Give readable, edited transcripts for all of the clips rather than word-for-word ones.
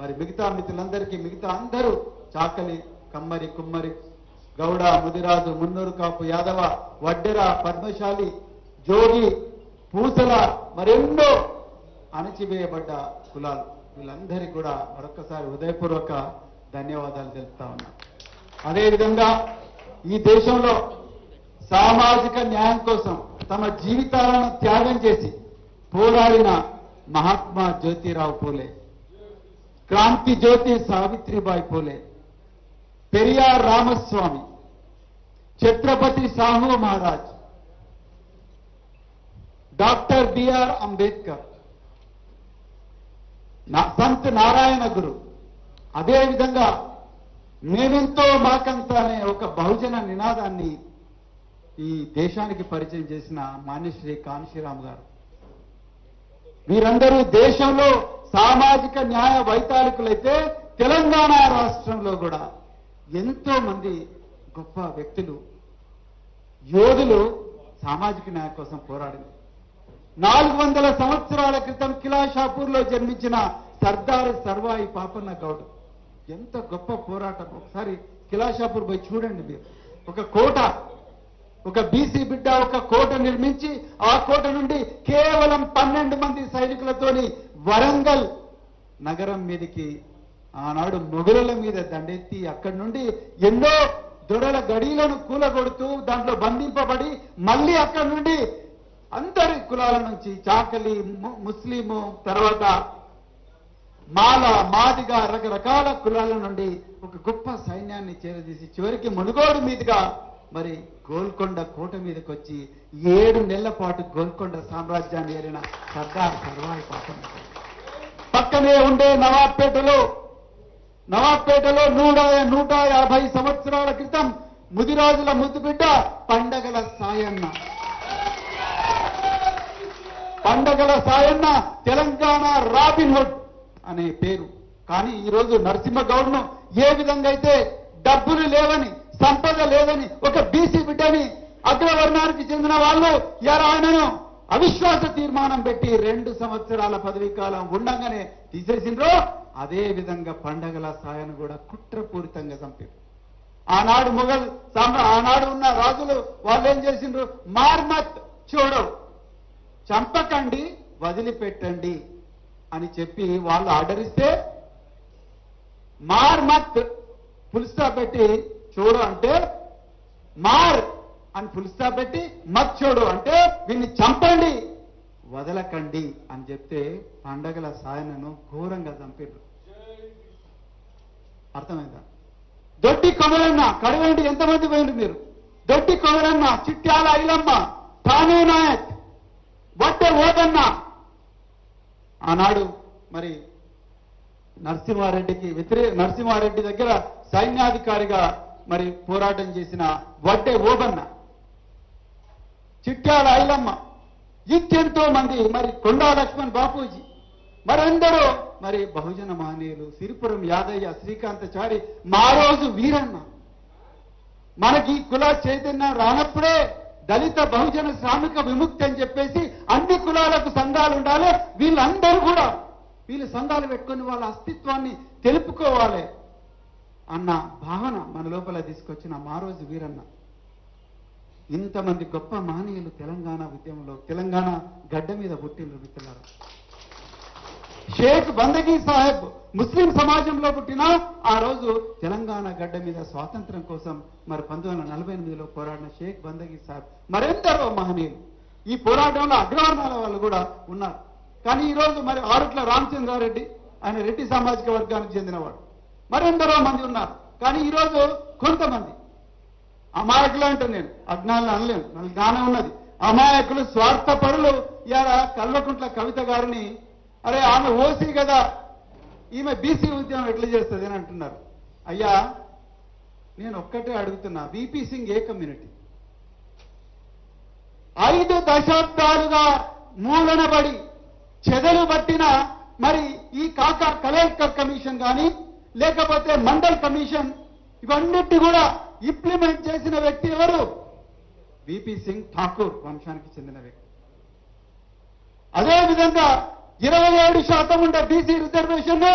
మరి మిగతా మిత్రులందరికీ మిగతా అందరూ చాకలి, కమ్మరి, కుమ్మరి, గౌడ, ముదిరాజు, మున్నూరు కాపు, యాదవ, వడ్డెర, పద్మశాలి, జోగి, పూసల మరెన్నో అణచివేయబడ్డ కులాలు వీళ్ళందరికీ కూడా మరొకసారి హృదయపూర్వక ధన్యవాదాలు తెలుపుతా ఉన్నా. అదేవిధంగా ఈ దేశంలో సామాజిక న్యాయం కోసం తమ జీవితాలను త్యాగం చేసి పోరాడిన మహాత్మా జ్యోతిరావు పూలే, క్రాంతి జ్యోతి సావిత్రిబాయి పూలే, పెరియార్ రామస్వామి, ఛత్రపతి సాహు మహారాజ్, డాక్టర్ బిఆర్ అంబేద్కర్, సంత్ నారాయణ గురు, అదేవిధంగా మేమెంతో మాకంత అనే ఒక బహుజన నినాదాన్ని ఈ దేశానికి పరిచయం చేసిన మాన్యశ్రీ కాన్షీరామ్ గారు. వీరందరూ దేశంలో సామాజిక న్యాయ వైతాళికులైతే తెలంగాణ రాష్ట్రంలో కూడా ఎంతో మంది గొప్ప వ్యక్తులు, యోధులు సామాజిక న్యాయం కోసం పోరాడింది. 400 సంవత్సరాల క్రితం కిలాషాపూర్లో జన్మించిన సర్దార్ సర్వాయి పాపన్న గౌడ్ ఎంత గొప్ప పోరాటం. ఒకసారి కిలాషాపూర్ పోయి చూడండి మీరు. ఒక కోట, ఒక బీసీ బిడ్డ ఒక కోట నిర్మించి ఆ కోట నుండి కేవలం 12 మంది సైనికులతోని వరంగల్ నగరం మీదకి ఆనాడు మొఘలుల మీద దండెత్తి అక్కడి నుండి ఎన్నో దొరల గడీలను కూలగొడుతూ దాంట్లో బంధింపబడి మళ్ళీ అక్కడి నుండి అందరి కులాల నుంచి చాకలి, ముస్లిము, తర్వాత మాల, మాదిగ రకరకాల కులాల నుండి ఒక గొప్ప సైన్యాన్ని చేరదీసి చివరికి మునుగోడు మీదుగా మరి గోల్కొండ కోట మీదకి వచ్చి 7 నెలల పాటు గోల్కొండ సామ్రాజ్యాన్ని ఏలిన సర్దార్ సర్వాయి పాపన్న. పక్కనే ఉండే నవాబ్పేటలో 150 సంవత్సరాల క్రితం ముదిరాజుల ముద్దుబిడ్డ పండగల సాయన్న. పండగల సాయన్న తెలంగాణ రాబిన్ హుడ్ అనే పేరు. కానీ ఈరోజు నరసింహగౌడ్ను ఏ విధంగా అయితే డబ్బులు లేవని, సంపద లేదని ఒక బీసీ బిడ్డని అగ్రవర్ణానికి చెందిన వాళ్ళు ఆయనను అవిశ్వాస తీర్మానం పెట్టి 2 సంవత్సరాల పదవీ కాలం ఉండగానే తీసేసిండ్రో అదే విధంగా పండగల సాయను కూడా కుట్రపూరితంగా చంపారు. ఆనాడు ఉన్న రాజులు వాళ్ళు ఏం చేసిండ్రు, మార్మత్ చూడవు, చంపకండి, వదిలిపెట్టండి అని చెప్పి వాళ్ళు ఆర్డర్ ఇస్తే మార్మత్ ఫుల్ స్టాప్ పెట్టి చూడు అంటే మార్ అని ఫుల్ స్టాప్ పెట్టి మత్ చూడు అంటే వీన్ని చంపండి, వదలకండి అని చెప్తే పండగల సాయనను ఘోరంగా చంపారు. అర్థమైందా? దొడ్డి కొమరన్న కడవండి ఎంతమంది పోయిండ్రు మీరు? దొడ్డి కొమరన్న, చిట్యాల ఐలమ్మ, ఠానే నాయక్, వడ్డే ఓదన్న. ఆనాడు మరి నరసింహారెడ్డి దగ్గర సైన్యాధికారిగా మరి పోరాటం చేసిన వడ్డే ఓబన్న, చిట్యాల ఐలమ్మ, ఇంకెంతో మంది, మరి కొండా లక్ష్మణ్ బాపూజీ, మరందరూ మరి బహుజన మహనీయులు, సిరిపురం యాదయ్య, శ్రీకాంతచారి, మారోజు వీరన్న. మనకి కుల చైతన్యం రానప్పుడే దళిత బహుజన శ్రామిక విముక్తి అని చెప్పేసి అన్ని కులాలకు సంఘాలు ఉండాలి, వీళ్ళందరూ కూడా వీళ్ళు సంఘాలు పెట్టుకొని వాళ్ళ అస్తిత్వాన్ని తెలుపుకోవాలి అన్న భావన మన లోపల తీసుకొచ్చిన మారోజు వీరన్న. ఇంతమంది గొప్ప మహనీయులు తెలంగాణ ఉద్యమంలో, తెలంగాణ గడ్డ మీద పుట్టిన మిత్రులారా. షేక్ బందగీ సాహెబ్ ముస్లిం సమాజంలో పుట్టిన ఆ రోజు తెలంగాణ గడ్డ మీద స్వాతంత్రం కోసం మరి 1948లో పోరాడిన షేక్ బందగీ సాహెబ్, మరెందరో మహనీయులు ఈ పోరాటంలో అగ్రవర్ణాల వాళ్ళు కూడా ఉన్నారు. కానీ ఈరోజు మరి ఆరుట్ల రామచంద్రారెడ్డి, ఆయన రెడ్డి సామాజిక వర్గానికి చెందినవాడు, మరెందరో మంది ఉన్నారు. కానీ ఈరోజు కొంతమంది అమాయకులు అంటే నేను అజ్ఞానులు అనలేను, నాకు జ్ఞానం ఉన్నది. అమాయకులు, స్వార్థపరులు ఇవాళ కల్వకుంట్ల కవిత గారిని అరే ఆమె ఓసీ కదా, ఈమె బీసీ ఉద్యమం ఎట్లా చేస్తుంది అని అంటున్నారు. అయ్యా నేను ఒక్కటే అడుగుతున్నా, విపి సింగ్ ఏ కమ్యూనిటీ? 5 దశాబ్దాలుగా మూలనబడి చెదలు పట్టిన మరి ఈ కలెక్టర్ కమిషన్ కానీ లేకపోతే మండల్ కమిషన్, ఇవన్నిటి కూడా ఇంప్లిమెంట్ చేసిన వ్యక్తి ఎవరు? విపి సింగ్ ఠాకూర్ వంశానికి చెందిన వ్యక్తి. అదేవిధంగా 27% ఉండే బీసీ రిజర్వేషన్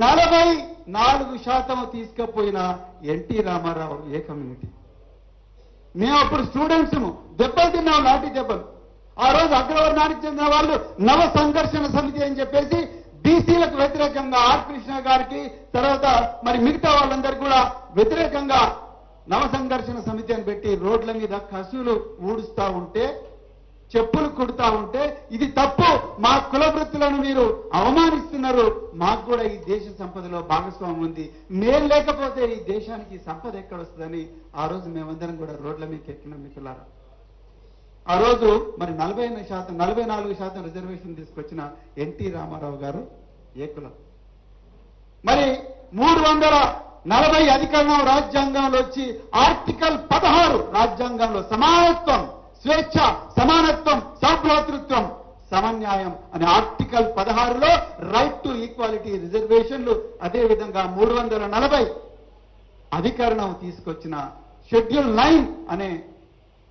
44% తీసుకుపోయిన ఎన్టీ రామారావు ఏ కమ్యూనిటీ. మేము అప్పుడు స్టూడెంట్స్ దెబ్బలు తిన్నాం, లాఠీ దెబ్బలు. ఆ రోజు అగ్రవర్ణానికి చెందిన వాళ్ళు నవ సంఘర్షణ సమితి అని చెప్పేసి బీసీలకు వ్యతిరేకంగా ఆర్ కృష్ణ గారికి, తర్వాత మరి మిగతా వాళ్ళందరికీ కూడా వ్యతిరేకంగా నవ సంఘర్షణ సమితి అని పెట్టి రోడ్ల మీద కసులు ఊడుస్తా ఉంటే, చెప్పులు కుడుతా ఉంటే, ఇది తప్పు, మా కుల వృత్తులను మీరు అవమానిస్తున్నారు, మాకు కూడా ఈ దేశ సంపదలో భాగస్వామ్యం ఉంది, మేము లేకపోతే ఈ దేశానికి సంపద ఎక్కడొస్తుందని ఆ రోజు మేమందరం కూడా రోడ్ల మీదకి ఎక్కినాం మిత్రులారా. ఆ రోజు మరి 44% రిజర్వేషన్ తీసుకొచ్చిన ఎన్టీ రామారావు గారు ఏ కులం? మరి 340 అధికరణం రాజ్యాంగంలో వచ్చి ఆర్టికల్ 16 రాజ్యాంగంలో సమానత్వం, స్వేచ్ఛ, సమానత్వం, సౌభ్రాతృత్వం, సమన్యాయం అనే ఆర్టికల్ 16లో రైట్ టు ఈక్వాలిటీ రిజర్వేషన్లు, అదేవిధంగా 340 అధికరణం తీసుకొచ్చిన షెడ్యూల్ 9 అనే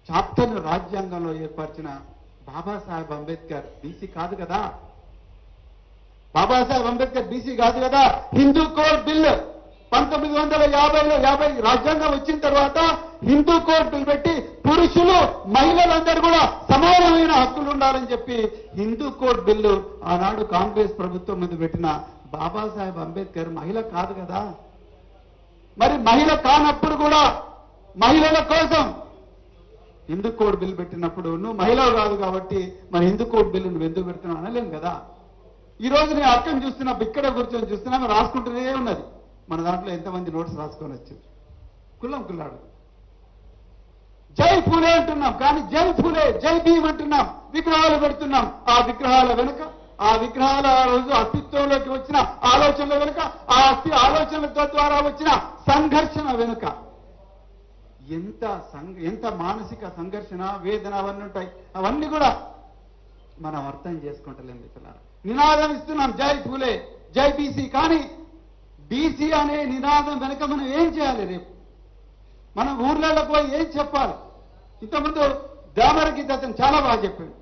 చాప్టర్ను రాజ్యాంగంలో ఏర్పరిచిన బాబాసాహెబ్ అంబేద్కర్ బీసీ కాదు కదా. బాబాసాహెబ్ అంబేద్కర్ బీసీ కాదు కదా. హిందూ కోడ్ బిల్ 1950 రాజ్యాంగం వచ్చిన తర్వాత హిందూ కోడ్ బిల్ పెట్టి పురుషులు మహిళలందరూ కూడా సమానమైన హక్కులు ఉండాలని చెప్పి హిందూ కోడ్ బిల్లు ఆనాడు కాంగ్రెస్ ప్రభుత్వం ముందు పెట్టిన బాబాసాహెబ్ అంబేద్కర్ మహిళ కాదు కదా. మరి మహిళ కానప్పుడు కూడా మహిళల కోసం హిందూ కోడ్ బిల్ పెట్టినప్పుడు నువ్వు మహిళవు కాదు కాబట్టి మరి హిందూ కోడ్ బిల్లు నువ్వు ఎందుకు పెడుతున్నావు అనలేం కదా. ఈ రోజు నేను అక్కని చూస్తున్నా, ఇక్కడ కూర్చొని చూస్తున్నా, రాసుకుంటూనే ఉన్నది. మన దాంట్లో ఎంతమంది నోట్స్ రాసుకొని వచ్చారు, కుల్లం కుల్లాడు. జై పూలే అంటున్నాం, కానీ జై పూలే, జై భీమ్ అంటున్నాం, విగ్రహాలు పెడుతున్నాం. ఆ విగ్రహాల వెనుక, ఆ విగ్రహాల రోజు అస్తిత్వంలోకి వచ్చిన ఆలోచనల వెనుక, ఆ ఆలోచనల ద్వారా వచ్చిన సంఘర్షణ వెనుక ఎంత మానసిక సంఘర్షణ, వేదన అవన్నీ ఉంటాయి. అవన్నీ కూడా మనం అర్థం చేసుకుంటలేం మిత్రులారా. నినాదం ఇస్తున్నాం జై పూలే, జై బీసీ, కానీ బీసీ అనే నినాదం వెనుక మనం ఏం చేయాలి? రేపు మనం ఊర్లలో పోయి ఏం చెప్పాలి? ఇంతకుముందు దామరగీత అతను చాలా బాగా చెప్పాడు.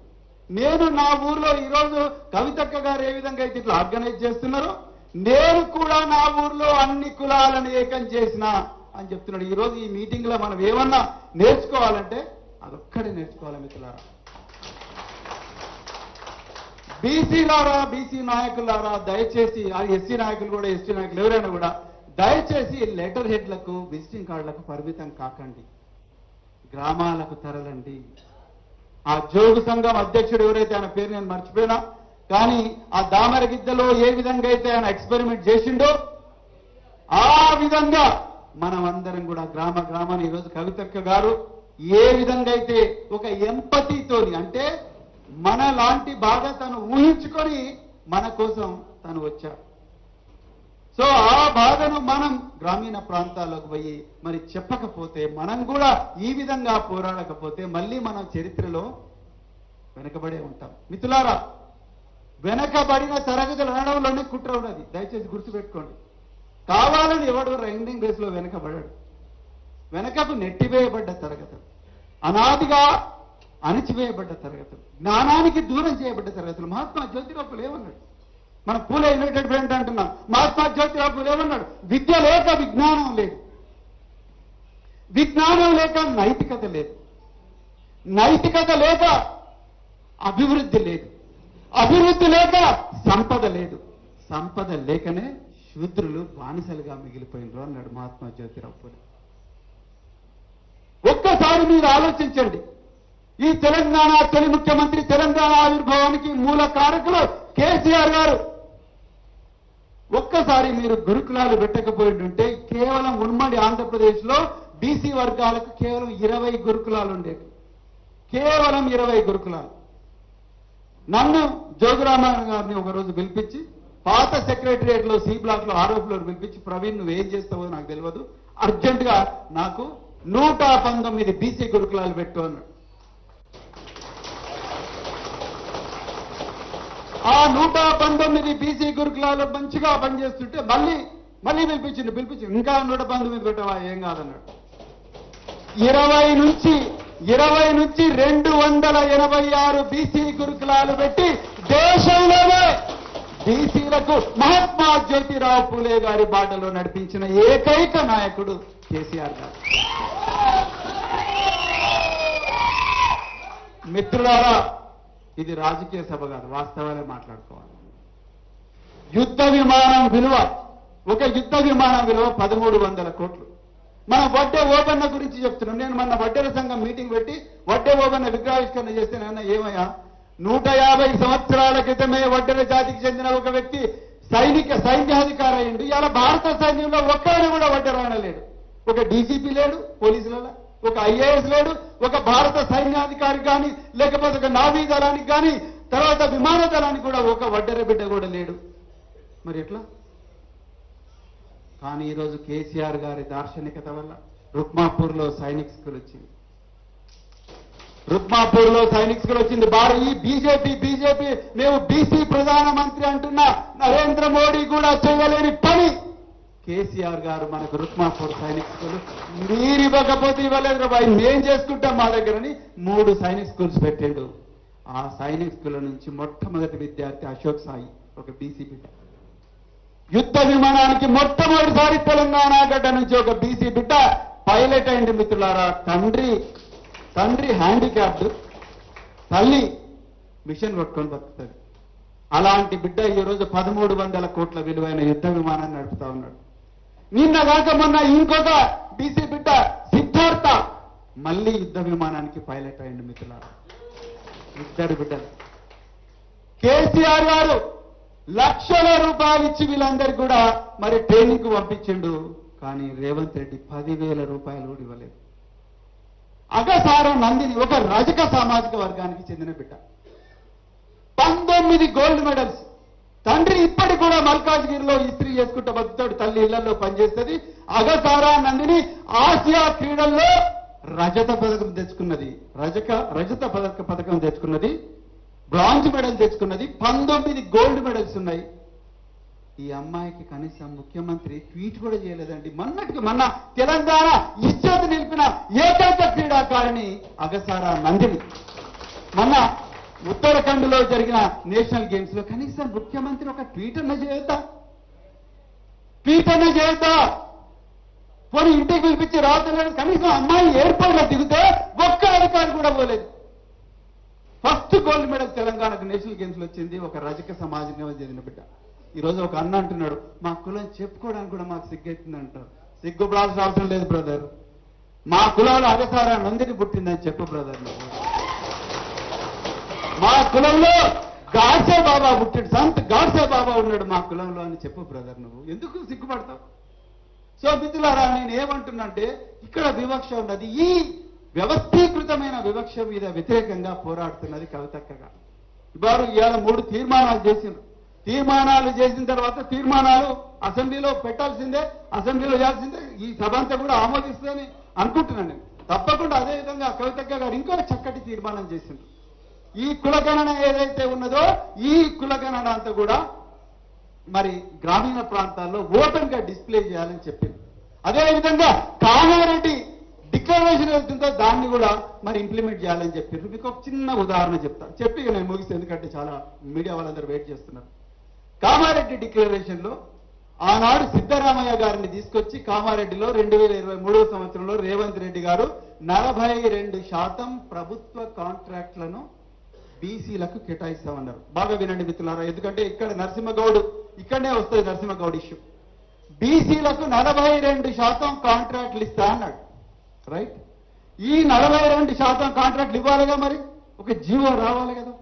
నేను నా ఊర్లో ఈరోజు కవితక్క గారు ఏ విధంగా అయితే ఇట్లా ఆర్గనైజ్ చేస్తున్నారో, నేను కూడా నా ఊర్లో అన్ని కులాలను ఏకం చేసిన అని చెప్తున్నాడు. ఈ రోజు ఈ మీటింగ్ లో మనం ఏమన్నా నేర్చుకోవాలంటే అదొక్కడే నేర్చుకోవాలి మిత్రులారా. బీసీలారా, బీసీ నాయకులారా, దయచేసి ఆ ఎస్సీ నాయకులు కూడా, ఎస్టీ నాయకులు ఎవరైనా కూడా దయచేసి లెటర్ హెడ్లకు, విజిటింగ్ కార్డులకు పరిమితం కాకండి, గ్రామాలకు తరలండి. ఆ జోగు సంఘం అధ్యక్షుడు ఎవరైతే, ఆయన పేరు నేను మర్చిపోయినా, కానీ ఆ దామరగిద్దలో ఏ విధంగా అయితే ఆయన ఎక్స్పెరిమెంట్ చేసిండో ఆ విధంగా మనం అందరం కూడా గ్రామాన్ని ఈరోజు కవితక్క గారు ఏ విధంగా అయితే ఒక ఎంపతితోని, అంటే మన లాంటి బాధ తను ఊహించుకొని మన కోసం తను వచ్చాడు. సో ఆ బాధను మనం గ్రామీణ ప్రాంతాలకు పోయి మరి చెప్పకపోతే, మనం కూడా ఈ విధంగా పోరాడకపోతే మళ్ళీ మనం చరిత్రలో వెనకబడే ఉంటాం మిత్రులారా. వెనకబడిన తరగతులు అనడంలోనే కుట్ర ఉన్నది, దయచేసి గుర్తుపెట్టుకోండి. కావాలని ఎవడు రైడింగ్ రేస్ లో వెనకబడాడు. వెనకకు నెట్టివేయబడ్డ తరగతులు, అనాదిగా అణిచివేయబడ్డ తరగతులు, జ్ఞానానికి దూరం చేయబడ్డ తరగతులు. మహాత్మా జ్యోతిరావు పూలే ఏమన్నాడు? మన పూలే యునైటెడ్ ఫ్రంట్ అంటున్నాం. మహాత్మా జ్యోతిరావు పూలే ఏమన్నాడు? విద్య లేక విజ్ఞానం లేదు, విజ్ఞానం లేక నైతికత లేదు, నైతికత లేక అభివృద్ధి లేదు, అభివృద్ధి లేక సంపద లేదు, సంపద లేకనే శూద్రులు బానిసలుగా మిగిలిపోయినరు అన్నాడు మహాత్మా జ్యోతిరావు పూలే. ఒక్కసారి మీరు ఆలోచించండి. ఈ తెలంగాణ తొలి ముఖ్యమంత్రి, తెలంగాణ ఆవిర్భావానికి మూల కారకులు కేసీఆర్ గారు. ఒక్కసారి మీరు గురుకులాలు పెట్టకపోయింటుంటే కేవలం ఉమ్మడి ఆంధ్రప్రదేశ్ లో బీసీ వర్గాలకు కేవలం 20 గురుకులాలు ఉండేవి, కేవలం 20 గురుకులాలు. నన్ను జోగురామన్ గారిని ఒకరోజు పిలిపించి పాత సెక్రటరియట్ లో సి బ్లాక్ లో 6వ ఫ్లోర్ పిలిపించి, ప్రవీణ్ నువ్వు ఏం చేస్తావో నాకు తెలియదు, అర్జెంట్ గా నాకు 119 బీసీ గురుకులాలు పెట్టు అన్నాడు. ఆ 119 బీసీ గురుకులాలు మంచిగా పనిచేస్తుంటే మళ్ళీ పిలిపించి ఇంకా 119 పెట్టవా, ఏం కాదన్నాడు. 20 నుంచి 286 బీసీ గురుకులాలు పెట్టి దేశంలోనే బీసీలకు మహాత్మా జ్యోతిరావు పూలే గారి బాటలో నడిపించిన ఏకైక నాయకుడు కేసీఆర్ గారు. మిత్రులారా, ఇది రాజకీయ సభ కాదు, వాస్తవాలే మాట్లాడుకోవాలి. యుద్ధ విమానం విలువ, ఒక యుద్ధ విమానం విలువ 1300 కోట్లు. మనం వడ్డే ఓబన్న గురించి చెప్తున్నాం. నేను మొన్న వడ్డేల సంఘం మీటింగ్ పెట్టి వడ్డే ఓబన్న విగ్రహావిష్కరణ చేస్తే నాన్న ఏమయ్యా, 150 సంవత్సరాల క్రితమే వడ్డెల జాతికి చెందిన ఒక వ్యక్తి సైన్యాధికారి అయ్యిండు. ఇలా భారత సైన్యంలో ఒక్కరిని కూడా వడ్డెరాయన లేడు. ఒక డీజీపీ లేడు పోలీసులలో, ఒక ఐఏఎస్ లేడు, ఒక భారత సైన్యాధికారి కానీ లేకపోతే ఒక నావీ దళానికి కానీ తర్వాత విమాన దళానికి కూడా ఒక వడ్డెర బిడ్డ కూడా లేడు. మరి ఎట్లా? కానీ ఈరోజు కేసీఆర్ గారి దార్శనికత వల్ల రుక్మాపూర్లో సైనిక్ స్కూల్ వచ్చింది. రుక్మాపూర్లో సైనిక్ స్కూల్ వచ్చింది. ఈ బీజేపీ మేము బీసీ ప్రధానమంత్రి అంటున్న నరేంద్ర మోడీ కూడా చేయలేని పని కేసీఆర్ గారు మనకు రుక్మాపూర్ సైనిక్ స్కూల్ మీరు ఇవ్వకపోతే ఇవ్వలేదు బాయ్, మేం చేసుకుంటాం మా దగ్గరని 3 సైనిక్ స్కూల్స్ పెట్టాడు. ఆ సైనిక్ స్కూల్ నుంచి మొట్టమొదటి విద్యార్థి అశోక్ సాయి, ఒక బీసీ బిడ్డ. యుద్ధ విమానానికి మొట్టమొదటిసారి తెలంగాణ గడ్డ నుంచి ఒక బీసీ బిడ్డ పైలట్ అయింది. మిత్రులారా, తండ్రి హ్యాండిక్యాప్డ్, తల్లి మిషన్ కొట్టుకొని బతుకుతుంది. అలాంటి బిడ్డ ఈరోజు 1300 కోట్ల విలువైన యుద్ధ విమానాన్ని నడుపుతా ఉన్నాడు. నిన్న కాక మొన్న ఇంకొక బీసీ బిడ్డ సిద్ధార్థ మళ్ళీ యుద్ధ విమానానికి పైలట్ అయింది. మిత్రులారా, 2 బిడ్డలు. కేసీఆర్ గారు లక్షల రూపాయలు ఇచ్చి వీళ్ళందరికీ కూడా మరి ట్రైనింగ్ కు పంపించిండు. కానీ రేవంత్ రెడ్డి 10,000 రూపాయలు కూడా ఇవ్వలేదు. అగసార నందిని ఒక రజక సామాజిక వర్గానికి చెందిన బిడ్డ, 19 గోల్డ్ మెడల్స్. తండ్రి ఇప్పటికి కూడా మల్కాజ్గిరిలో ఇస్త్రీ చేసుకుంటూ బతుకుతాడు, తల్లి ఇళ్లలో పనిచేస్తుంది. అగసారా నందిని ఆసియా క్రీడల్లో రజత పథకం తెచ్చుకున్నది, రజత పథకం తెచ్చుకున్నది, బ్రాంజ్ మెడల్ తెచ్చుకున్నది, 19 గోల్డ్ మెడల్స్ ఉన్నాయి. ఈ అమ్మాయికి కనీసం ముఖ్యమంత్రి ట్వీట్ కూడా చేయలేదండి. మొన్న తెలంగాణ ఇజ్జత్ నిలిపిన ఏకైక క్రీడాకారిణి అగసారా నందిని. మొన్న ఉత్తరాఖండ్ లో జరిగిన నేషనల్ గేమ్స్ లో కనీసం ముఖ్యమంత్రి ఒక ట్వీట్ అన్న చేయొద్దా? పోనీ ఇంటికి పిలిపించి రావట్లేదు. కనీసం అమ్మాయి ఎయిర్పోర్ట్ లో దిగితే ఒక్క అధికారి కూడా పోలేదు. ఫస్ట్ గోల్డ్ మెడల్ తెలంగాణకు నేషనల్ గేమ్స్ లో వచ్చింది ఒక రజక సమాజంగా జరిగిన బిడ్డ. ఈ రోజు ఒక అన్న అంటున్నాడు, మా కులం చెప్పుకోవడానికి కూడా మాకు సిగ్గెత్తుంది అంటారు. సిగ్గుపడాల్సిన అవసరం లేదు బ్రదర్. మా కులంలో అగసారా నందిని పుట్టిందని చెప్పు బ్రదర్. మా కులంలో గాడ్సే బాబా పుట్టాడు, సంత్ గాడ్సే బాబా ఉన్నాడు మా కులంలో అని చెప్పు బ్రదర్. నువ్వు ఎందుకు సిగ్గుపడతావు? సో మిత్రులారా, నేను ఏమంటున్నంటే ఇక్కడ వివక్ష ఉన్నది. ఈ వ్యవస్థీకృతమైన వివక్ష మీద వ్యతిరేకంగా పోరాడుతున్నది కవితక్కగా. వారు ఇవాళ 3 తీర్మానాలు చేసిండ్రు. తీర్మానాలు చేసిన తర్వాత తీర్మానాలు అసెంబ్లీలో పెట్టాల్సిందే, అసెంబ్లీలో చేయాల్సిందే. ఈ సభ అంతా కూడా ఆమోదిస్తుందని అనుకుంటున్నాను నేను. తప్పకుండా అదేవిధంగా కవితక్క గారు ఇంకో చక్కటి తీర్మానం చేసిండ్రు. ఈ కులగణన ఏదైతే ఉన్నదో ఈ కులగణన అంతా కూడా మరి గ్రామీణ ప్రాంతాల్లో ఓపెన్ గా డిస్ప్లే చేయాలని చెప్పింది. అదేవిధంగా కామారెడ్డి డిక్లరేషన్ అవుతుందో దాన్ని కూడా మరి ఇంప్లిమెంట్ చేయాలని చెప్పిండ్రు. మీకు ఒక చిన్న ఉదాహరణ చెప్తా, చెప్పి నేను ముగిస్తే, ఎందుకంటే చాలా మీడియా వాళ్ళందరూ వెయిట్ చేస్తున్నారు. కామారెడ్డి డిక్లరేషన్ లో ఆనాడు సిద్ధరామయ్య గారిని తీసుకొచ్చి కామారెడ్డిలో 2023 సంవత్సరంలో రేవంత్ రెడ్డి గారు 42% ప్రభుత్వ కాంట్రాక్ట్లను బీసీలకు కేటాయిస్తామన్నారు. బాగా వినండి మిత్రులారా, ఎందుకంటే ఇక్కడ నరసింహగౌడ్ ఇక్కడనే వస్తుంది నరసింహగౌడ్ ఇష్యూ. బీసీలకు 42% కాంట్రాక్ట్లు ఇస్తా అన్నాడు. రైట్? ఈ 42% కాంట్రాక్ట్లు ఇవ్వాలిగా, మరి ఒక జీవో రావాలి కదా.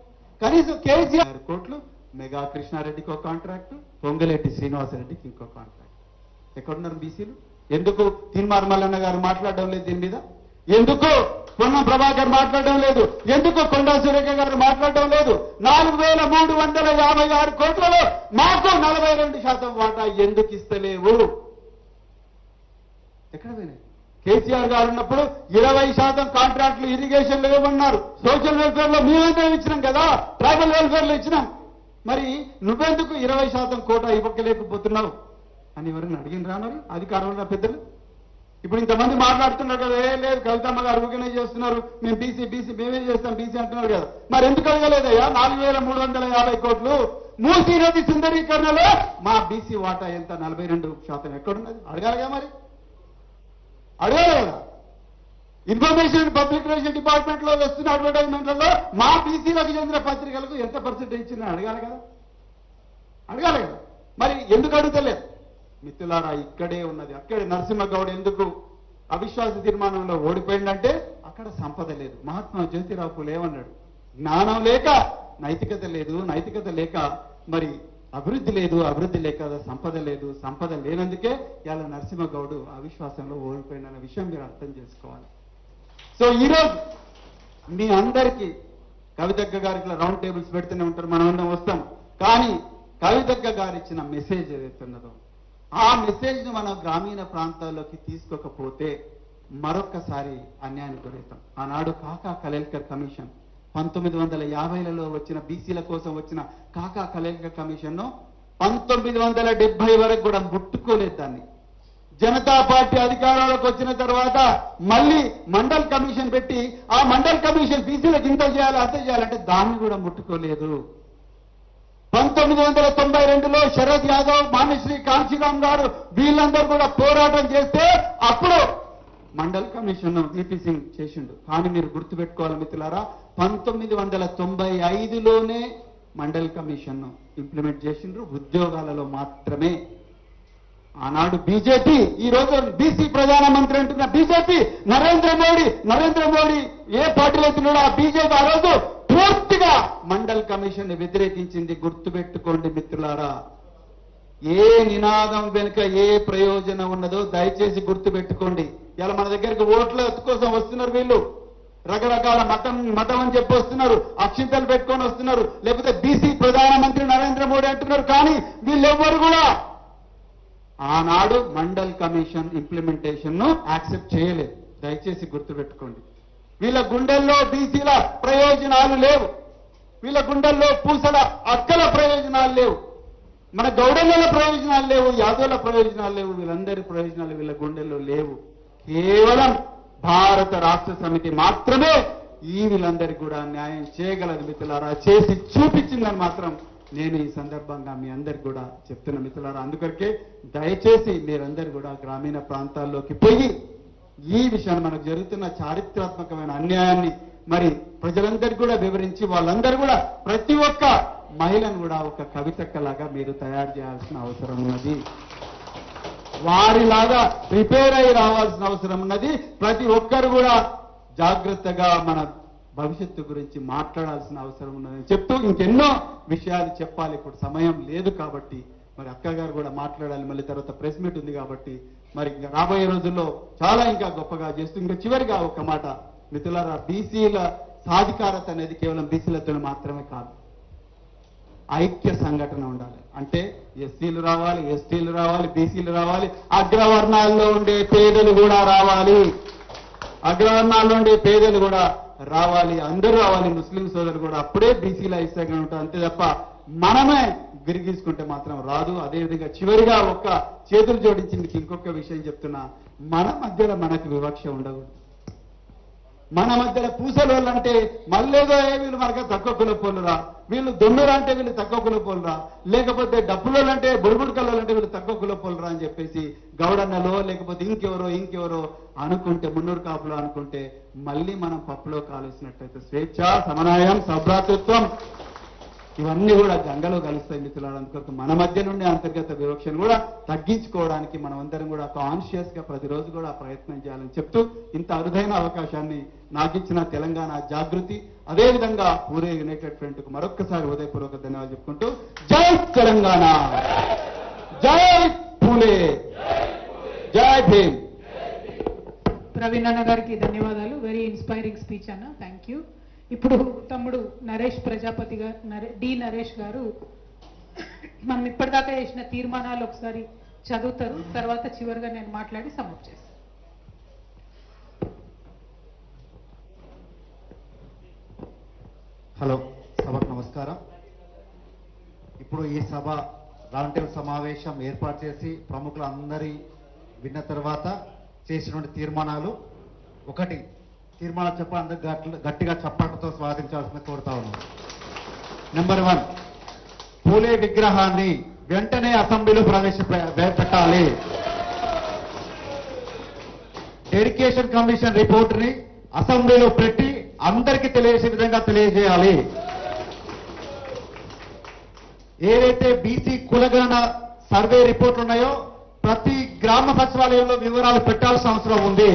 కనీసం కేసీఆర్ కోట్లు మెగా కృష్ణారెడ్డికి ఒక కాంట్రాక్ట్, పొంగలేటి శ్రీనివాసరెడ్డికి ఇంకో కాంట్రాక్ట్. ఎక్కడున్నారు బీసీలు? ఎందుకు తీన్మార్ మల్లన్న గారు మాట్లాడడం లేదు దీని మీద? ఎందుకు పొన్నం ప్రభాకర్ మాట్లాడడం లేదు? ఎందుకు కొండా సురేఖ గారు మాట్లాడడం లేదు? 4,356 కోట్లలో మాకు 42% వాటా ఎందుకు ఇస్తలేవు? ఎక్కడ పోయినాయి? కేసీఆర్ గారు ఉన్నప్పుడు 20% కాంట్రాక్టులు ఇరిగేషన్లు ఇవ్వమన్నారు. సోషల్ వెల్ఫేర్ లో మేమైతే ఇచ్చినాం కదా, ట్రైబల్ వెల్ఫేర్ లో ఇచ్చినాం. మరి నువ్వెందుకు 20% కోటా ఇవ్వలేకపోతున్నావు అని ఎవరైనా అడిగినరా? మరి అధికారంలో పెద్దలు ఇప్పుడు ఇంతమంది మాట్లాడుతున్నారు కదా, లేదు కవితమ్మ గారు ఊరికనే చేస్తున్నారు, మేము బీసీ మేమే చేస్తాం బీసీ అంటున్నారు కదా. మరి ఎందుకు అడగలేదయ్యా? 4,350 కోట్లు మూసీ నది సుందరీకరణలో మా బీసీ వాటా ఎంత 42% ఎక్కడున్నది? అడగాలిగా మరి, అడగాలి కదా. ఇన్ఫర్మేషన్ పబ్లిక్ రిలేషన్ డిపార్ట్మెంట్ లో వస్తున్న అడ్వర్టైజ్మెంట్లలో మా బీసీలకు చెందిన పత్రికలకు ఎంత పర్సెంటేజ్ ఇచ్చిందని అడగాలి కదా, అడగాలి కదా. మరి ఎందుకు అడుగుతలేదు? మిత్రులారా, ఇక్కడే ఉన్నది. అక్కడే నరసింహగౌడ్ ఎందుకు అవిశ్వాస తీర్మానంలో ఓడిపోయిందంటే అక్కడ సంపద లేదు. మహాత్మా జ్యోతిరావు పూలే ఏమన్నాడు? జ్ఞానం లేక నైతికత లేదు, నైతికత లేక మరి అభివృద్ధి లేదు, అభివృద్ధి లేక సంపద లేదు, సంపద లేనందుకే ఇలా నరసింహగౌడ్ అవిశ్వాసంలో ఓడిపోయిందన్న విషయం మీరు అర్థం చేసుకోవాలి. సో ఈరోజు మీ అందరికీ కవితక్క గారు ఇట్లా రౌండ్ టేబుల్స్ పెడుతూనే ఉంటారు, మనం అందరం వస్తాం. కానీ కవితక్క గారు ఇచ్చిన మెసేజ్ ఏదైతున్నదో ఆ మెసేజ్ను మనం గ్రామీణ ప్రాంతాల్లోకి తీసుకోకపోతే మరొక్కసారి అన్యాయానికి గురవుతాం. ఆనాడు కాకా కలేల్కర్ కమిషన్ 1950లలో వచ్చిన బీసీల కోసం వచ్చిన కాకా కలేల్కర్ కమిషన్ను 1970 వరకు కూడా ముట్టుకోలేదు దాన్ని. జనతా పార్టీ అధికారంలోకి వచ్చిన తర్వాత మళ్ళీ మండల్ కమిషన్ పెట్టి ఆ మండల్ కమిషన్ బీసీలకు ఇంత చేయాలి అంత చేయాలంటే దాన్ని కూడా ముట్టుకోలేదు. 1992లో శరద్ యాదవ్, మాన్యశ్రీ కాంచీరామ్ గారు వీళ్ళందరూ కూడా పోరాటం చేస్తే అప్పుడు మండల్ కమిషన్ విపి సింగ్ చేసిండు. కానీ మీరు గుర్తుపెట్టుకోవాలి మిత్రులారా, 1995లోనే మండల్ కమిషన్ ఇంప్లిమెంట్ చేసిండ్రు, ఉద్యోగాలలో మాత్రమే. ఆనాడు బీజేపీ, ఈ రోజు బీసీ ప్రధానమంత్రి అంటున్న బీజేపీ, నరేంద్ర మోడీ ఏ పార్టీలో తిన్నాడో ఆ బీజేపీ ఆ రోజు పూర్తిగా మండల్ కమిషన్ ని వ్యతిరేకించింది. గుర్తుపెట్టుకోండి మిత్రులారా, ఏ నినాదం వెనుక ఏ ప్రయోజనం ఉన్నదో దయచేసి గుర్తుపెట్టుకోండి. ఇలా మన దగ్గరికి ఓట్ల కోసం వస్తున్నారు వీళ్ళు, రకరకాల మతం అని చెప్పి వస్తున్నారు, అక్షింతలు పెట్టుకొని వస్తున్నారు, లేకపోతే బీసీ ప్రధానమంత్రి నరేంద్ర మోడీ అంటున్నారు. కానీ వీళ్ళెవ్వరు కూడా ఆనాడు మండల్ కమిషన్ ఇంప్లిమెంటేషన్ ను యాక్సెప్ట్ చేయలేదు. దయచేసి గుర్తుపెట్టుకోండి. వీళ్ళ గుండెల్లో బీసీల ప్రయోజనాలు లేవు, వీళ్ళ గుండెల్లో పూసల అక్కల ప్రయోజనాలు లేవు, మన గౌడల ప్రయోజనాలు లేవు, యాదవుల ప్రయోజనాలు లేవు, వీళ్ళందరి ప్రయోజనాలు వీళ్ళ గుండెల్లో లేవు. కేవలం భారత రాష్ట్ర సమితి మాత్రమే ఈ వీళ్ళందరికీ కూడా న్యాయం చేయగలదు మిత్రులారా, చేసి చూపించిందని మాత్రం నేను ఈ సందర్భంగా మీ అందరికి కూడా చెప్తున్న మిత్రులారా. అందుకొరకే దయచేసి మీరందరూ కూడా గ్రామీణ ప్రాంతాల్లోకి పోయి ఈ విషయాన్ని మనకు జరుగుతున్న చారిత్రాత్మకమైన అన్యాయాన్ని మరి ప్రజలందరికీ కూడా వివరించి వాళ్ళందరూ కూడా ప్రతి ఒక్క మహిళను కూడా ఒక కవితక్కలాగా మీరు తయారు చేయాల్సిన అవసరం ఉన్నది, వారిలాగా ప్రిపేర్ అయి రావాల్సిన అవసరం ఉన్నది. ప్రతి ఒక్కరు కూడా జాగ్రత్తగా మన భవిష్యత్తు గురించి మాట్లాడాల్సిన అవసరం ఉన్నదని చెప్తూ ఇంకెన్నో విషయాలు చెప్పాలి. ఇప్పుడు సమయం లేదు కాబట్టి మరి అక్క గారు కూడా మాట్లాడాలి, మళ్ళీ తర్వాత ప్రెస్ మీట్ ఉంది కాబట్టి మరి రాబోయే రోజుల్లో చాలా ఇంకా గొప్పగా చేస్తూ ఇంకా చివరిగా ఒక మాట మిత్రులారా, బీసీల సాధికారత అనేది కేవలం బీసీలతో మాత్రమే కాదు, ఐక్య సంఘటన ఉండాలి. అంటే ఎస్సీలు రావాలి, ఎస్టీలు రావాలి, బీసీలు రావాలి, అగ్రవర్ణాల్లో ఉండే పేదలు కూడా రావాలి, అగ్రవర్ణాల్లో ఉండే పేదలు కూడా రావాలి, అందరూ రావాలి, ముస్లిం సోదరులు కూడా. అప్పుడే బీసీల ఐక్యంగా ఉంటారు. అంతే తప్ప మనమే గిరిగీసుకుంటే మాత్రం రాదు. అదేవిధంగా చివరిగా ఒక్క చేతులు జోడించి మీకు ఇంకొక విషయం చెప్తున్నా, మన మధ్యలో మనకు వివక్ష ఉండకూడదు. మన మధ్యలో పూసలోళ్ళు అంటే మళ్ళేదో వీళ్ళు మనకు తక్కువ కులపోలురా, వీళ్ళు దొన్నురా అంటే వీళ్ళు తక్కువ కులపోలురా, లేకపోతే డబ్బులోళ్ళు అంటే బుడుబుడుకల్లో అంటే వీళ్ళు తక్కువ కులపోలురా అని చెప్పేసి గౌడన్నలో లేకపోతే ఇంకెవరో అనుకుంటే, మున్నూరు కాపులో అనుకుంటే మళ్ళీ మనం పప్పులో కాలుసినట్టయితే స్వేచ్ఛ, సమన్వయం, సభ్రాతృత్వం ఇవన్నీ కూడా గంగలో కలుస్తాయి మిత్రులారా. అందుకొరకు మన మధ్య నుండి అంతర్గత వివక్షను కూడా తగ్గించుకోవడానికి మనం అందరం కూడా కాన్షియస్ గా ప్రతిరోజు కూడా ప్రయత్నం చేయాలని చెప్తూ ఇంత అరుదైన అవకాశాన్ని నాకు ఇచ్చిన తెలంగాణ జాగృతి, అదేవిధంగా పూరే యునైటెడ్ ఫ్రంట్ కు మరొక్కసారి హృదయపూర్వక ధన్యవాదాలు చెప్పుకుంటూ జై తెలంగాణ, జై పూలే, జై భీమ్. ప్రవీణ్ అన్న గారికి ధన్యవాదాలు. వెరీ ఇన్స్పైరింగ్ స్పీచ్ అన్న, థ్యాంక్ యూ. ఇప్పుడు తమ్ముడు నరేష్ ప్రజాపతి గారు, నరేష్ గారు మనం ఇప్పటిదాకా చేసిన తీర్మానాలు ఒకసారి చదువుతారు, తర్వాత చివరిగా నేను మాట్లాడి సమాప్తం చేస్తాను. హలో, సభకు నమస్కారం. ఇప్పుడు ఈ సభ రౌండ్ టేబుల్ సమావేశం ఏర్పాటు చేసి ప్రముఖులందరి విన్న తర్వాత చేసినటువంటి తీర్మానాలు, ఒకటి తీర్మానం చెప్పాలంటే గట్టిగా చప్పట్లతో స్వాగతించాల్సిన కోరుతా ఉన్నాం. నెంబర్ 1, పూలే విగ్రహాన్ని వెంటనే అసెంబ్లీలో ప్రవేశపెట్టాలి. డెడికేషన్ కమిషన్ రిపోర్ట్ ని అసెంబ్లీలో పెట్టి అందరికీ తెలియజేసే విధంగా తెలియజేయాలి. ఏదైతే బీసీ కులగణన సర్వే రిపోర్ట్లు ఉన్నాయో ప్రతి గ్రామ సచివాలయంలో వివరాలు పెట్టాల్సిన అవసరం ఉంది.